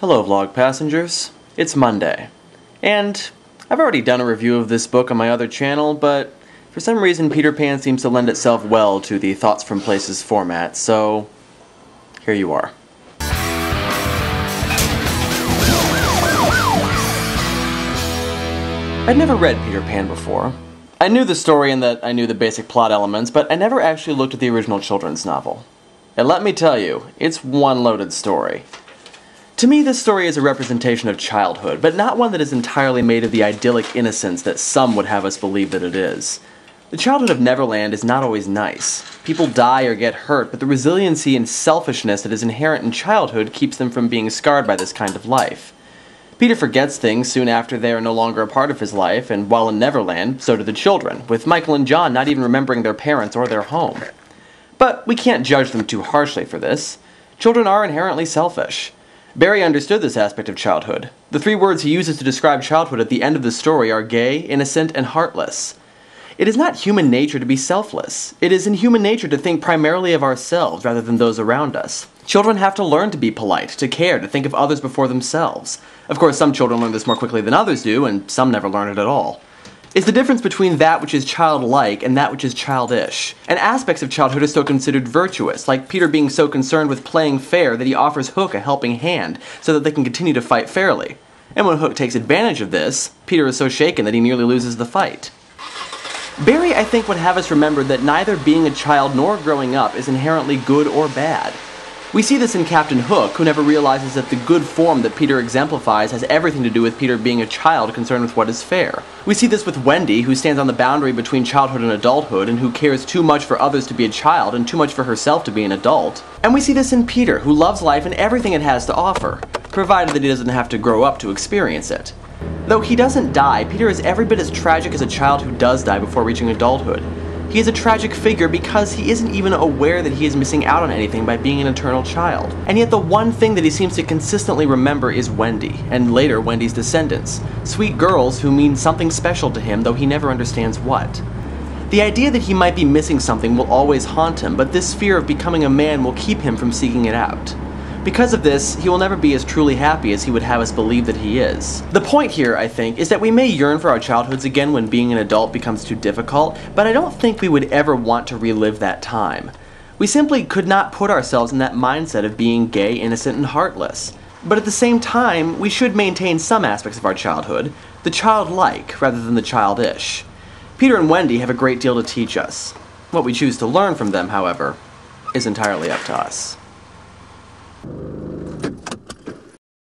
Hello vlog passengers, it's Monday, and I've already done a review of this book on my other channel, but for some reason Peter Pan seems to lend itself well to the Thoughts from Places format, so here you are. I'd never read Peter Pan before. I knew the story and that I knew the basic plot elements, but I never actually looked at the original children's novel. And let me tell you, it's one loaded story. To me, this story is a representation of childhood, but not one that is entirely made of the idyllic innocence that some would have us believe that it is. The childhood of Neverland is not always nice. People die or get hurt, but the resiliency and selfishness that is inherent in childhood keeps them from being scarred by this kind of life. Peter forgets things soon after they are no longer a part of his life, and while in Neverland, so do the children, with Michael and John not even remembering their parents or their home. But we can't judge them too harshly for this. Children are inherently selfish. Barry understood this aspect of childhood. The three words he uses to describe childhood at the end of the story are gay, innocent, and heartless. It is not human nature to be selfless. It is in human nature to think primarily of ourselves rather than those around us. Children have to learn to be polite, to care, to think of others before themselves. Of course, some children learn this more quickly than others do, and some never learn it at all. It's the difference between that which is childlike and that which is childish. And aspects of childhood are still considered virtuous, like Peter being so concerned with playing fair that he offers Hook a helping hand so that they can continue to fight fairly. And when Hook takes advantage of this, Peter is so shaken that he nearly loses the fight. Barry, I think, would have us remember that neither being a child nor growing up is inherently good or bad. We see this in Captain Hook, who never realizes that the good form that Peter exemplifies has everything to do with Peter being a child concerned with what is fair. We see this with Wendy, who stands on the boundary between childhood and adulthood, and who cares too much for others to be a child and too much for herself to be an adult. And we see this in Peter, who loves life and everything it has to offer, provided that he doesn't have to grow up to experience it. Though he doesn't die, Peter is every bit as tragic as a child who does die before reaching adulthood. He is a tragic figure because he isn't even aware that he is missing out on anything by being an eternal child. And yet the one thing that he seems to consistently remember is Wendy, and later Wendy's descendants. Sweet girls who mean something special to him, though he never understands what. The idea that he might be missing something will always haunt him, but this fear of becoming a man will keep him from seeking it out. Because of this, he will never be as truly happy as he would have us believe that he is. The point here, I think, is that we may yearn for our childhoods again when being an adult becomes too difficult, but I don't think we would ever want to relive that time. We simply could not put ourselves in that mindset of being gay, innocent, and heartless. But at the same time, we should maintain some aspects of our childhood, the childlike rather than the childish. Peter and Wendy have a great deal to teach us. What we choose to learn from them, however, is entirely up to us.